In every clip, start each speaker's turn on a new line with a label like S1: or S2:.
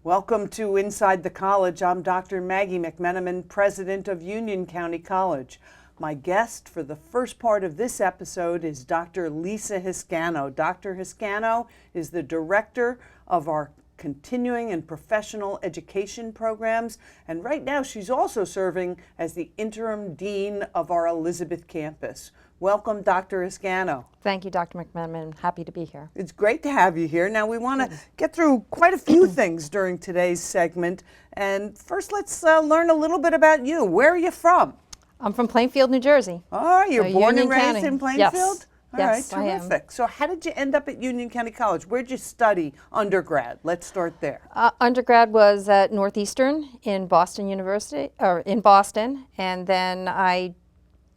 S1: Welcome to Inside the College. I'm Dr. Maggie McMenamin, president of Union County College. My guest for the first part of this episode is Dr. Lisa Hiscano. Dr. Hiscano is the director of our continuing and professional education programs, and right now she's also serving as the interim dean of our Elizabeth campus. Welcome, Dr. Hiscano.
S2: Thank you, Dr. McMenamin. Happy to be here.
S1: It's great to have you here. Now, we want to get through quite a few things during today's segment. And first, let's learn a little bit about you. Where are you from?
S2: I'm from Plainfield, New Jersey.
S1: Oh, you're born
S2: Union
S1: and raised
S2: County.
S1: in Plainfield?
S2: Yes.
S1: All
S2: Yes,
S1: right, terrific. So how did you end up at Union County College? Where'd you study undergrad? Let's start there.
S2: Undergrad was at Northeastern in Boston University, or in Boston, and then I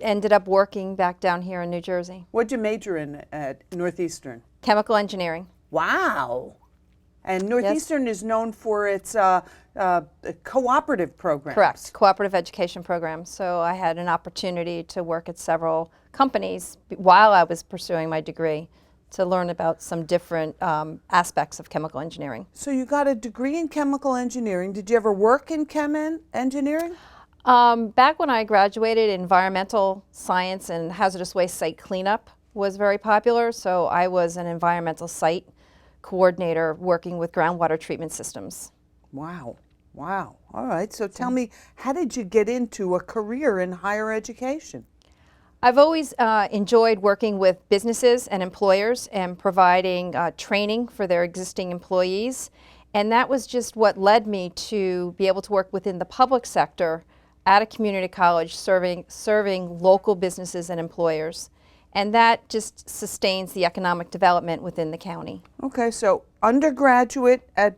S2: ended up working back down here in New Jersey.
S1: What'd you major in at Northeastern?
S2: Chemical engineering.
S1: Wow. And Northeastern is known for its cooperative programs.
S2: Correct, cooperative education programs. So I had an opportunity to work at several companies while I was pursuing my degree to learn about some different aspects of chemical engineering.
S1: So you got a degree in chemical engineering. Did you ever work in engineering?
S2: Back when I graduated, environmental science and hazardous waste site cleanup was very popular, so I was an environmental site coordinator working with groundwater treatment systems.
S1: Wow. Wow. All right. So tell me, how did you get into a career in higher education?
S2: I've always enjoyed working with businesses and employers and providing training for their existing employees, and that was just what led me to be able to work within the public sector at a community college serving local businesses and employers. And that just sustains the economic development within the county.
S1: Okay, so undergraduate at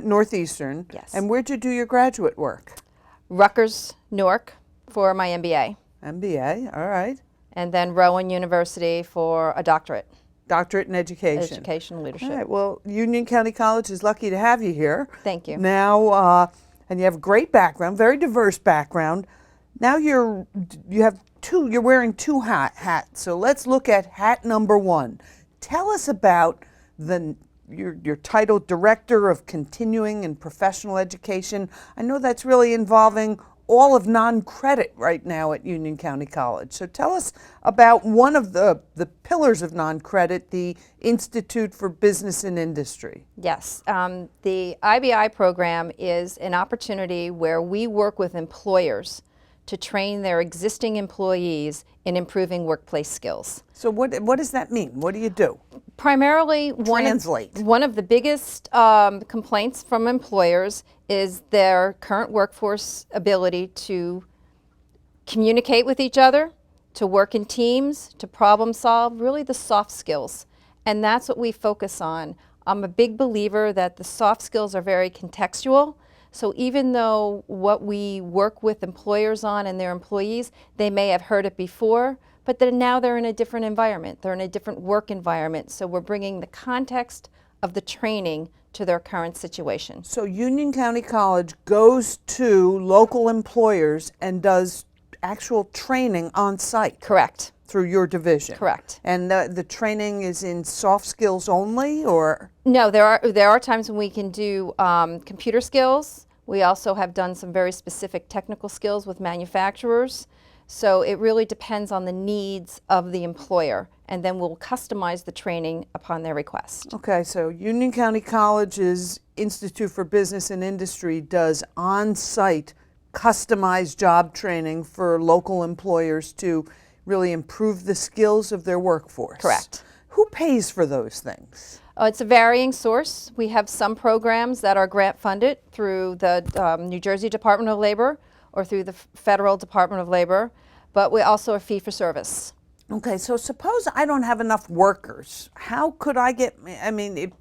S1: Northeastern.
S2: Yes.
S1: And where'd you do your graduate work?
S2: Rutgers, Newark for my MBA.
S1: MBA, all right.
S2: And then Rowan University for a doctorate.
S1: Doctorate in education.
S2: Education leadership.
S1: All right, well, Union County College is lucky to have you here.
S2: Thank you.
S1: Now, and you have a great background, very diverse background. Now you're wearing two hats. So let's look at hat number one. Tell us about your title, Director of Continuing and Professional Education. I know that's really involving all of non-credit right now at Union County College. So tell us about one of the pillars of non-credit, the Institute for Business and Industry.
S2: Yes, the IBI program is an opportunity where we work with employers to train their existing employees in improving workplace skills.
S1: So what does that mean? What do you do?
S2: Primarily, one of the biggest complaints from employers is their current workforce ability to communicate with each other, to work in teams, to problem solve, really the soft skills. And that's what we focus on. I'm a big believer that the soft skills are very contextual. So even though what we work with employers on and their employees, they may have heard it before, but then now they're in a different environment. They're in a different work environment. So we're bringing the context of the training to their current situation.
S1: So Union County College goes to local employers and does actual training on site.
S2: Correct.
S1: Through your division.
S2: Correct.
S1: And the training is in soft skills only, or?
S2: No, there are times when we can do computer skills. We also have done some very specific technical skills with manufacturers. So it really depends on the needs of the employer, and then we'll customize the training upon their request.
S1: Okay, so Union County College's Institute for Business and Industry does on-site customized job training for local employers to really improve the skills of their workforce.
S2: Correct.
S1: Who pays for those things?
S2: It's a varying source. We have some programs that are grant funded through the New Jersey Department of Labor or through the Federal Department of Labor, but we also are fee for service.
S1: Okay, so suppose I don't have enough workers. How could I get,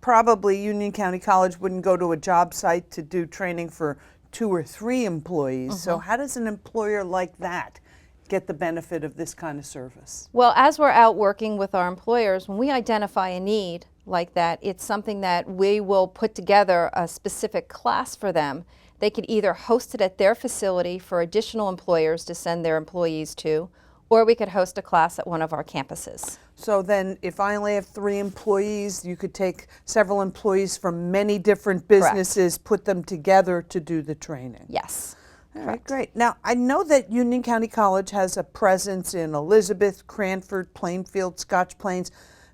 S1: probably Union County College wouldn't go to a job site to do training for 2 or 3 employees. Mm-hmm. So how does an employer like that get the benefit of this kind of service?
S2: Well, as we're out working with our employers, when we identify a need like that, it's something that we will put together a specific class for them. They could either host it at their facility for additional employers to send their employees to, or we could host a class at one of our campuses.
S1: So then if I only have 3 employees, you could take several employees from many different businesses, put them together to do the training.
S2: Yes.
S1: All right, great. Now, I know that Union County College has a presence in Elizabeth, Cranford, Plainfield, Scotch Plains,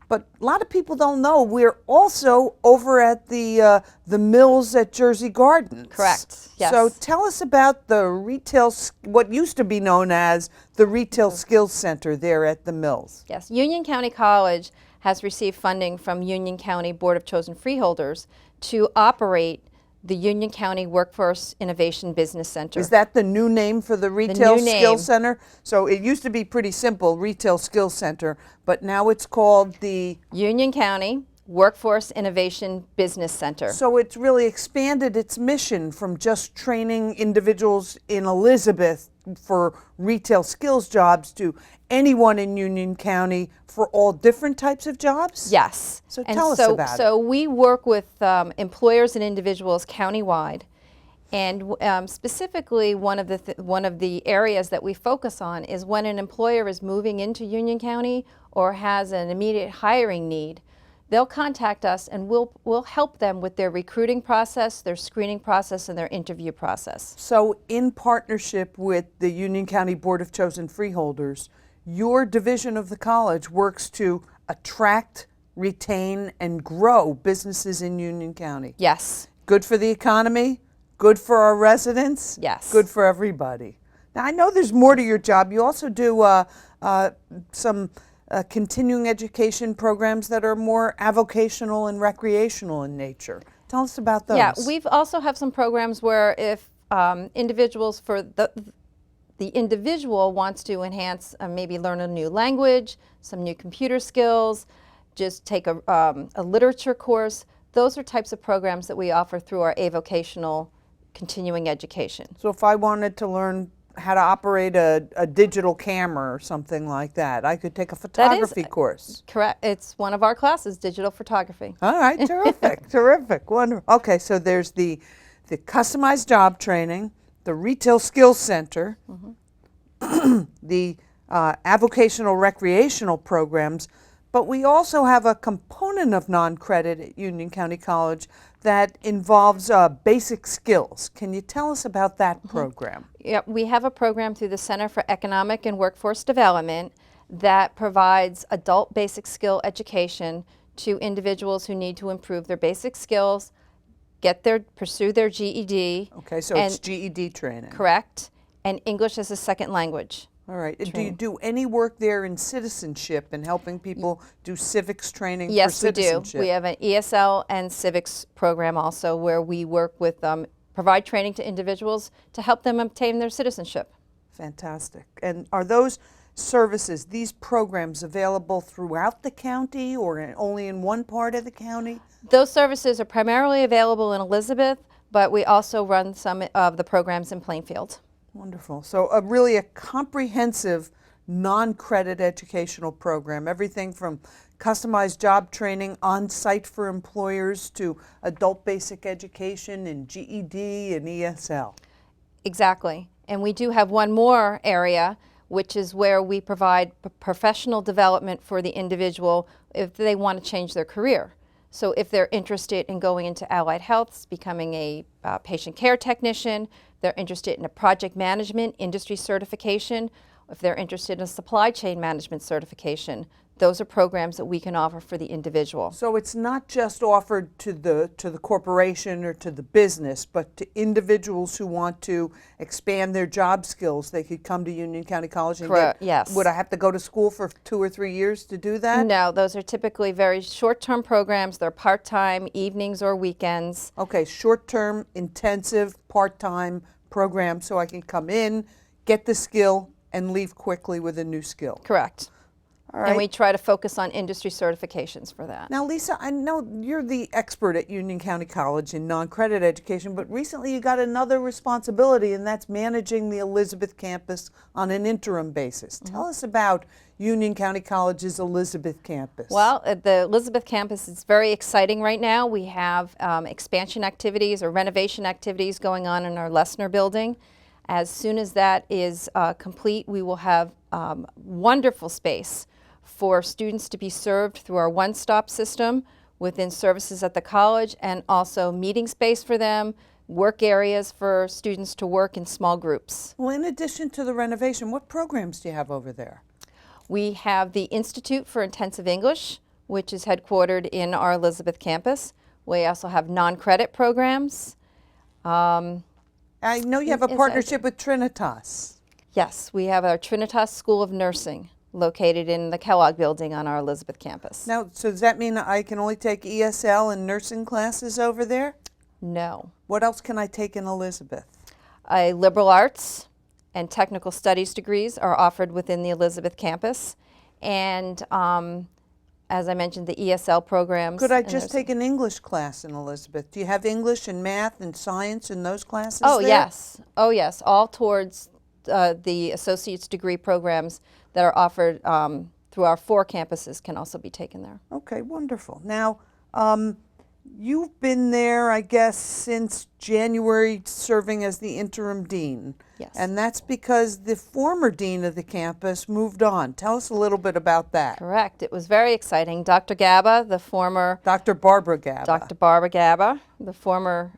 S1: but a lot of people don't know we're also over at the Mills at Jersey Gardens.
S2: Correct. Yes.
S1: So tell us about the what used to be known as the Retail Skills Center there at the Mills.
S2: Yes. Union County College has received funding from Union County Board of Chosen Freeholders to operate the Union County Workforce Innovation Business Center.
S1: Is that the new name for the Retail Skills Center? So it used to be pretty simple, Retail Skills Center, but now it's called the
S2: Union County Workforce Innovation Business Center.
S1: So it's really expanded its mission from just training individuals in Elizabeth for retail skills jobs to anyone in Union County for all different types of jobs?
S2: Yes.
S1: So tell us about it.
S2: So we work with employers and individuals countywide, and specifically one of the areas that we focus on is when an employer is moving into Union County or has an immediate hiring need. They'll contact us and we'll help them with their recruiting process, their screening process, and their interview process.
S1: So in partnership with the Union County Board of Chosen Freeholders, your division of the college works to attract, retain, and grow businesses in Union County.
S2: Yes.
S1: Good for the economy, good for our residents,
S2: Yes.
S1: good for everybody. Now, I know there's more to your job. You also do some continuing education programs that are more avocational and recreational in nature. Tell us about those.
S2: Yeah, we've also have some programs where if individuals for the individual wants to enhance, maybe learn a new language, some new computer skills, just take a literature course. Those are types of programs that we offer through our avocational continuing education.
S1: So if I wanted to learn how to operate a digital camera or something like that, I could take a photography course.
S2: Correct. It's one of our classes, digital photography.
S1: All right, terrific, terrific, wonderful. Okay, so there's the customized job training, the Retail Skills Center, the avocational recreational programs, but we also have a component of non-credit at Union County College that involves basic skills. Can you tell us about that program?
S2: Yeah, we have a program through the Center for Economic and Workforce Development that provides adult basic skill education to individuals who need to improve their basic skills, pursue their GED.
S1: Okay, so it's GED training.
S2: Correct, and English as a second language.
S1: All right. Do you do any work there in citizenship and helping people do civics training for citizenship?
S2: Yes, we do. We have an ESL and civics program also where we work with, provide training to individuals to help them obtain their citizenship.
S1: Fantastic. And are those services, these programs, available throughout the county or only in one part of the county?
S2: Those services are primarily available in Elizabeth, but we also run some of the programs in Plainfield.
S1: Wonderful. So really a comprehensive non-credit educational program, everything from customized job training on site for employers to adult basic education and GED and ESL.
S2: Exactly. And we do have one more area, which is where we provide professional development for the individual if they want to change their career. So if they're interested in going into allied health, becoming a patient care technician, they're interested in a project management industry certification, if they're interested in a supply chain management certification, those are programs that we can offer for the individual.
S1: So it's not just offered to the corporation or to the business, but to individuals who want to expand their job skills. They could come to Union County College and
S2: Correct. Yes.
S1: Would I have to go to school for 2 or 3 years to do that?
S2: No, those are typically very short-term programs. They're part-time, evenings or weekends.
S1: Okay, short-term, intensive, part-time program so I can come in, get the skill, and leave quickly with a new skill.
S2: Correct.
S1: All right.
S2: And we try to focus on industry certifications for that.
S1: Now, Lisa, I know you're the expert at Union County College in non-credit education, but recently you got another responsibility, and that's managing the Elizabeth campus on an interim basis. Tell us about Union County College's Elizabeth campus.
S2: Well, at the Elizabeth campus, it's very exciting right now. We have expansion activities or renovation activities going on in our Lessner building. As soon as that is complete, we will have wonderful space for students to be served through our one-stop system within services at the college, and also meeting space for them, work areas for students to work in small groups.
S1: Well, in addition to the renovation, what programs do you have over there?
S2: We have the Institute for Intensive English, which is headquartered in our Elizabeth campus. We also have non-credit programs.
S1: I know you have a partnership with Trinitas.
S2: Yes, we have our Trinitas School of Nursing located in the Kellogg building on our Elizabeth campus.
S1: Now, so does that mean I can only take ESL and nursing classes over there?
S2: No.
S1: What else can I take in Elizabeth?
S2: Liberal arts and technical studies degrees are offered within the Elizabeth campus. And as I mentioned, the ESL programs.
S1: Could I just take an English class in Elizabeth? Do you have English and math and science in those classes there?
S2: Yes. Oh, yes. All towards the associate's degree programs that are offered through our 4 campuses can also be taken there.
S1: Okay, wonderful. Now, you've been there, I guess, since January, serving as the interim dean.
S2: Yes.
S1: And that's because the former dean of the campus moved on. Tell us a little bit about that.
S2: Correct. It was very exciting. Dr. Gaba, the former...
S1: Dr. Barbara Gaba.
S2: Dr. Barbara Gaba, the former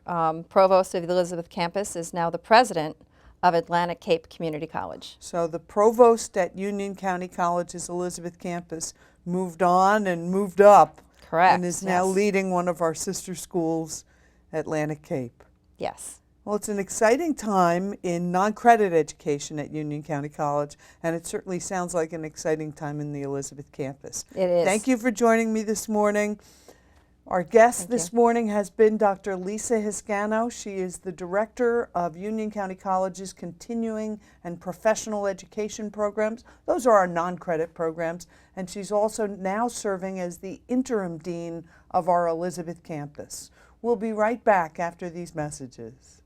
S2: provost of the Elizabeth campus, is now the president of Atlantic Cape Community College.
S1: So the provost at Union County College's Elizabeth campus moved on and moved up.
S2: Correct.
S1: And is now leading one of our sister schools, Atlantic Cape.
S2: Yes.
S1: Well, it's an exciting time in non-credit education at Union County College, and it certainly sounds like an exciting time in the Elizabeth campus.
S2: It is.
S1: Thank you for joining me this morning. Our guest this morning has been Dr. Lisa Hiscano. She is the director of Union County College's continuing and professional education programs. Those are our non-credit programs. And she's also now serving as the interim dean of our Elizabeth campus. We'll be right back after these messages.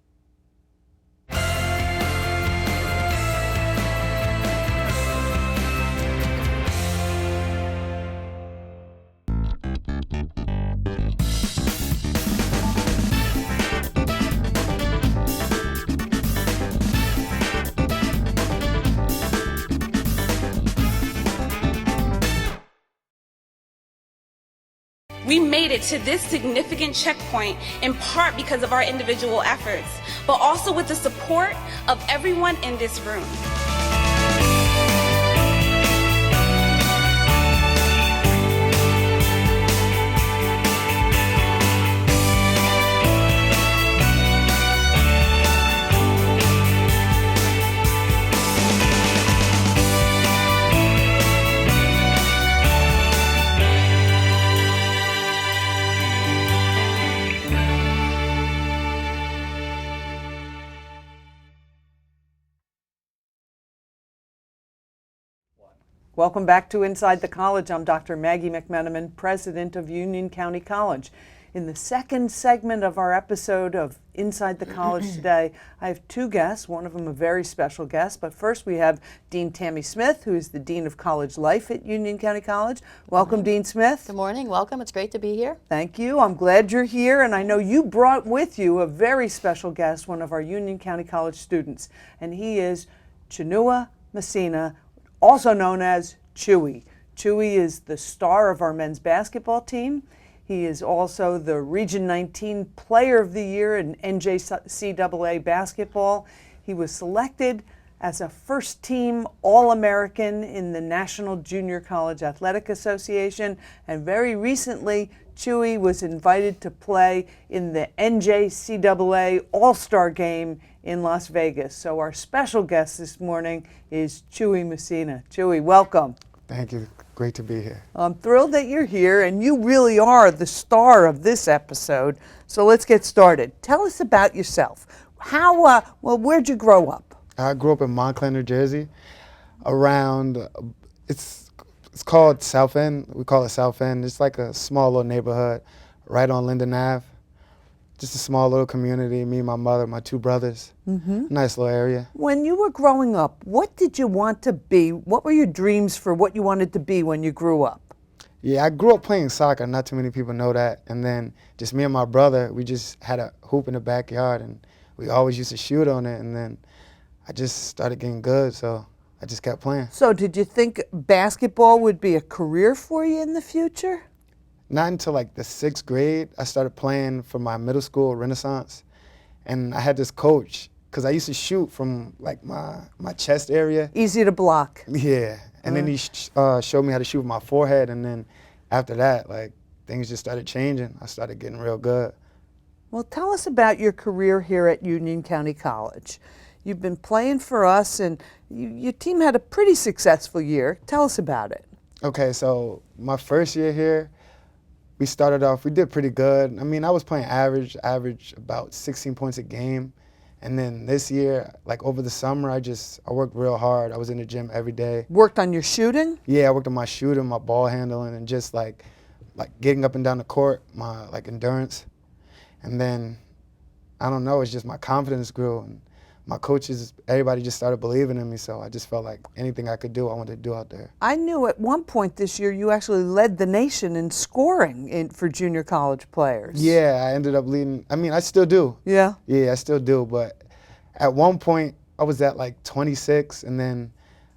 S3: We made it to this significant checkpoint in part because of our individual efforts, but also with the support of everyone in this room.
S1: Welcome back to Inside the College. I'm Dr. Maggie McMenamin, president of Union County College. In the second segment of our episode of Inside the College today, I have 2 guests, one of them a very special guest. But first we have Dean Tammy Smith, who is the Dean of College Life at Union County College. Welcome, Dean Smith.
S4: Good morning. Welcome. It's great to be here.
S1: Thank you. I'm glad you're here. And I know you brought with you a very special guest, one of our Union County College students. And he is Chinua Messina, also known as Chewy. Chewy is the star of our men's basketball team. He is also the Region 19 Player of the Year in NJCAA basketball. He was selected as a first-team All-American in the National Junior College Athletic Association, and very recently, Chewy was invited to play in the NJCAA All-Star Game in Las Vegas. So our special guest this morning is Chewy Messina. Chewy, welcome.
S5: Thank you. Great to be here.
S1: I'm thrilled that you're here, and you really are the star of this episode. So let's get started. Tell us about yourself. Where'd you grow up?
S5: I grew up in Montclair, New Jersey, around, it's called South End. We call it South End. It's like a small little neighborhood right on Linden Ave. Just a small little community, me, my mother, my 2 brothers. Nice little area.
S1: When you were growing up, what did you want to be? What were your dreams for what you wanted to be when you grew up?
S5: Yeah, I grew up playing soccer. Not too many people know that. And then just me and my brother, we just had a hoop in the backyard, and we always used to shoot on it. And then I just started getting good, so I just kept playing.
S1: So did you think basketball would be a career for you in the future?
S5: Not until like the 6th grade, I started playing for my middle school, Renaissance. And I had this coach, because I used to shoot from like my chest area.
S1: Easy to block.
S5: Yeah. And then he showed me how to shoot with my forehead. And then after that, like, things just started changing. I started getting real good.
S1: Well, tell us about your career here at Union County College. You've been playing for us, and your team had a pretty successful year. Tell us about it.
S5: Okay, so my first year here, we started off, we did pretty good. I mean, I was playing average about 16 points a game. And then this year, like over the summer, I worked real hard. I was in the gym every day.
S1: Worked on your shooting?
S5: Yeah, I worked on my shooting, my ball handling, and just like getting up and down the court, my like endurance. And then, I don't know, it's just my confidence grew. And my coaches, everybody just started believing in me, so I just felt like anything I could do, I wanted to do out there.
S1: I knew at one point this year you actually led the nation in scoring for junior college players.
S5: Yeah, I ended up leading. I mean, I still do.
S1: Yeah?
S5: Yeah, I still do, but at one point I was at like 26, and then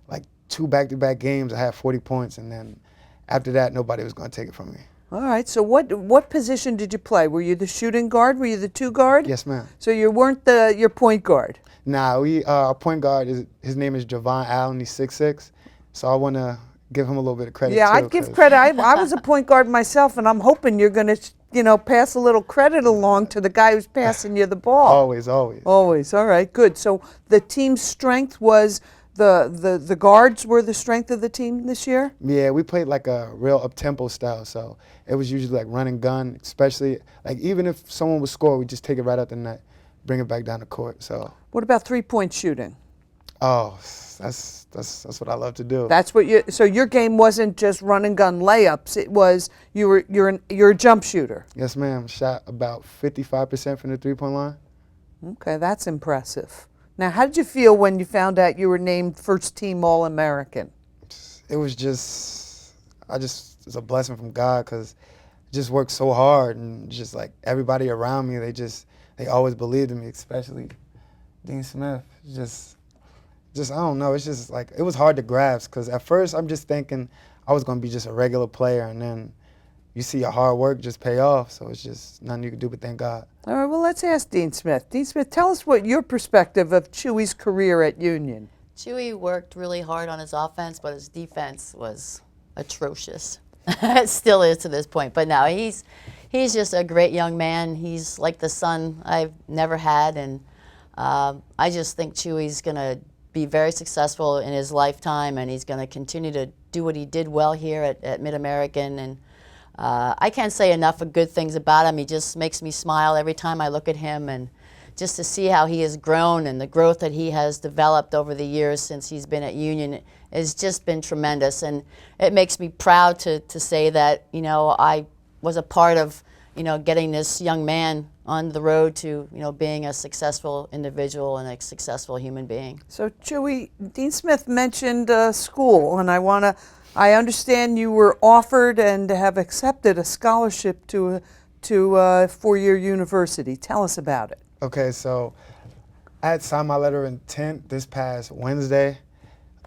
S5: like 2 back-to-back games I had 40 points, and then after that nobody was going to take it from me.
S1: All right, so what position did you play? Were you the shooting guard? Were you the 2 guard?
S5: Yes, ma'am.
S1: So you weren't your point guard?
S5: Nah, our point guard, his name is Javon Allen, he's 6'6", so I want to give him a little bit of credit
S1: Yeah,
S5: too.
S1: I'd give credit. I was a point guard myself, and I'm hoping you're going to, pass a little credit along to the guy who's passing you the ball.
S5: Always, always.
S1: Always. All right, good. So the team's strength was the guards were the strength of the team this year?
S5: Yeah, we played like a real up-tempo style, so it was usually like run and gun, especially like even if someone would score, we just take it right out the net, bring it back down the court. So.
S1: What about 3-point shooting?
S5: Oh, that's what I love to do.
S1: That's what so your game wasn't just run and gun layups. It was you're a jump shooter.
S5: Yes, ma'am. Shot about 55% from the 3-point line.
S1: Okay, that's impressive. Now, how did you feel when you found out you were named first team All-American?
S5: It was it's a blessing from God, because I just worked so hard, and just like everybody around me, they always believed in me, especially Dean Smith. Just I don't know, it's just like, it was hard to grasp, because at first I'm just thinking I was going to be just a regular player, and then you see your hard work just pay off, so it's just nothing you can do but thank God.
S1: All right, well, let's ask Dean Smith. Dean Smith, tell us what your perspective of Chewy's career at Union.
S4: Chewy worked really hard on his offense, but his defense was atrocious. It still is to this point, but no, he's just a great young man. He's like the son I've never had, and I just think Chewy's going to be very successful in his lifetime, and he's going to continue to do what he did well here at Mid-American. And I can't say enough of good things about him. He just makes me smile every time I look at him, and just to see how he has grown and the growth that he has developed over the years since he's been at Union has just been tremendous. And it makes me proud to say that, I was a part of, getting this young man on the road to, being a successful individual and a successful human being.
S1: So, Chewy, Dean Smith mentioned school, and I understand you were offered and have accepted a scholarship to a 4-year university. Tell us about it.
S5: Okay, so I had signed my letter of intent this past Wednesday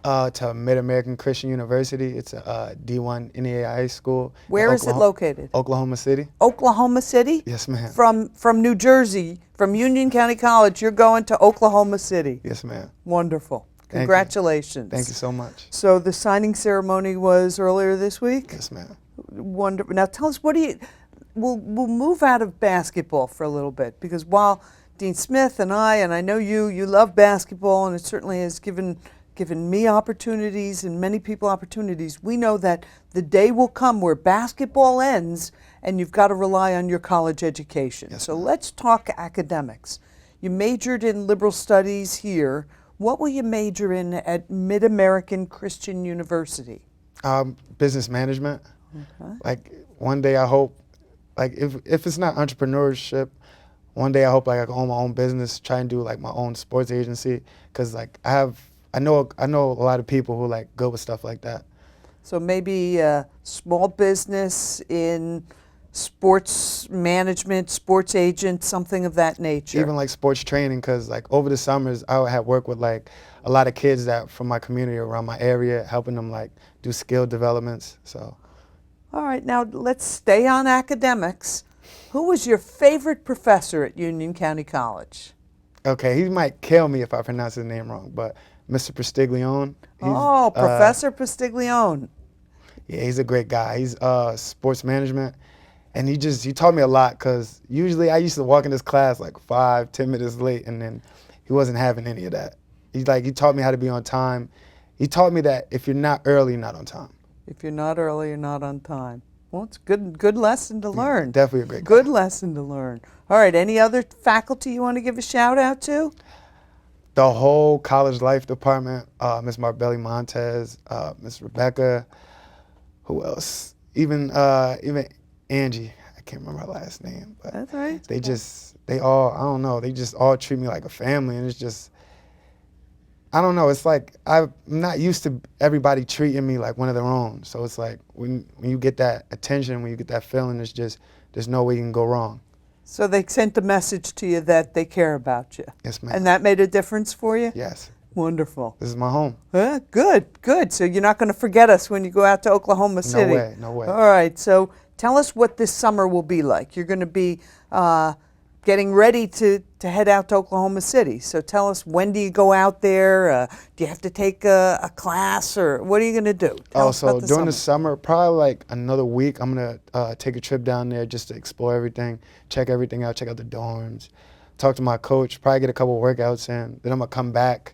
S5: to Mid-American Christian University. It's a D1 NAIA school.
S1: Where is it located?
S5: Oklahoma City.
S1: Oklahoma City?
S5: Yes, ma'am.
S1: From New Jersey, from Union County College, you're going to Oklahoma City.
S5: Yes, ma'am.
S1: Wonderful.
S5: Thank
S1: Congratulations.
S5: Thank you so much.
S1: So the signing ceremony was earlier this week?
S5: Yes, ma'am.
S1: Wonderful. Now tell us, we'll move out of basketball for a little bit, because while Dean Smith and I know you love basketball, and it certainly has given me opportunities and many people opportunities, we know that the day will come where basketball ends and you've got to rely on your college education.
S5: Yes,
S1: so
S5: ma'am.
S1: let's talk academics. You majored in liberal studies here. What will you major in at Mid-American Christian University?
S5: Business management.
S1: Okay.
S5: Like one day I hope, like if it's not entrepreneurship, one day I hope like I can own my own business, try and do like my own sports agency, because like I know a lot of people who like go with stuff like that.
S1: So maybe a small business in sports management, sports agent, something of that nature?
S5: Even like sports training, because like over the summers I would have work with like a lot of kids that from my community around my area, helping them like do skill developments. So
S1: All right, now let's stay on academics. Who was your favorite professor at Union County College?
S5: okay, he might kill me if I pronounce his name wrong, but Mr. Prestiglione.
S1: Oh, Professor Prestiglione.
S5: Yeah, he's a great guy. He's sports management, and he taught me a lot, because usually I used to walk in this class like 5-10 minutes late, and then he wasn't having any of that. He taught me how to be on time. He taught me that if you're not early, you're not on time.
S1: If you're not early, you're not on time. Well, it's a good lesson to learn.
S5: Definitely a great guy.
S1: Good lesson to learn. All right, any other faculty you want to give a shout out to?
S5: The whole college life department, Miss Marbelli Montez, Miss Rebecca, who else? Even Angie. I can't remember her last name, but
S1: That's right.
S5: they all, I don't know, they just all treat me like a family, and it's just, I don't know, it's like I'm not used to everybody treating me like one of their own. So it's like when you get that attention, when you get that feeling, it's just, there's no way you can go wrong.
S1: So they sent a message to you that they care about you.
S5: Yes, ma'am.
S1: And that made a difference for you?
S5: Yes.
S1: Wonderful.
S5: This is my home.
S1: Good. So you're not going to forget us when you go out to Oklahoma City.
S5: No way.
S1: All right, so tell us what this summer will be like. You're going to be getting ready to head out to Oklahoma City. So tell us, when do you go out there? Do you have to take a class, or what are you going to do? Tell us about
S5: during the summer, probably like another week, I'm going to take a trip down there just to explore everything, check everything out, check out the dorms, talk to my coach, probably get a couple workouts in. Then I'm going to come back.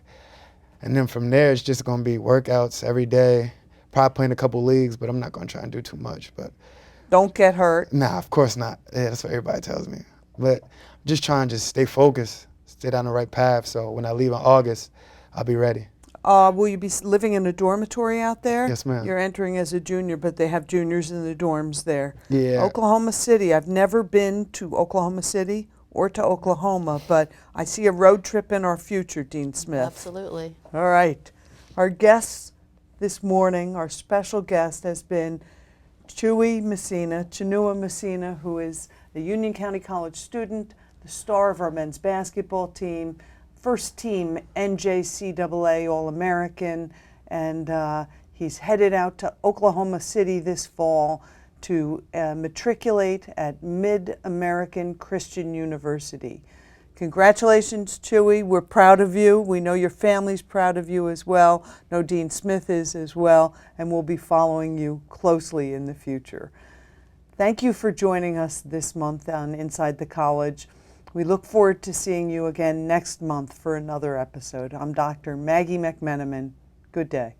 S5: And then from there, it's just going to be workouts every day, probably playing a couple leagues, but I'm not going to try and do too much. But
S1: don't get hurt.
S5: Nah, of course not. Yeah, that's what everybody tells me. But I'm just trying to stay focused, stay down the right path, so when I leave in August, I'll be ready.
S1: Will you be living in a dormitory out there?
S5: Yes, ma'am.
S1: You're entering as a junior, but they have juniors in the dorms there.
S5: Yeah.
S1: Oklahoma City. I've never been to Oklahoma City or to Oklahoma, but I see a road trip in our future, Dean Smith.
S4: Absolutely.
S1: All right. Our guest this morning, our special guest, has been Chinua Messina, who is a Union County College student, the star of our men's basketball team, first team NJCAA All-American, and he's headed out to Oklahoma City this fall to matriculate at Mid-American Christian University. Congratulations, Chewy. We're proud of you. We know your family's proud of you as well. No, Dean Smith is as well, and we'll be following you closely in the future. Thank you for joining us this month on Inside the College. We look forward to seeing you again next month for another episode. I'm Dr. Maggie McMenamin. Good day.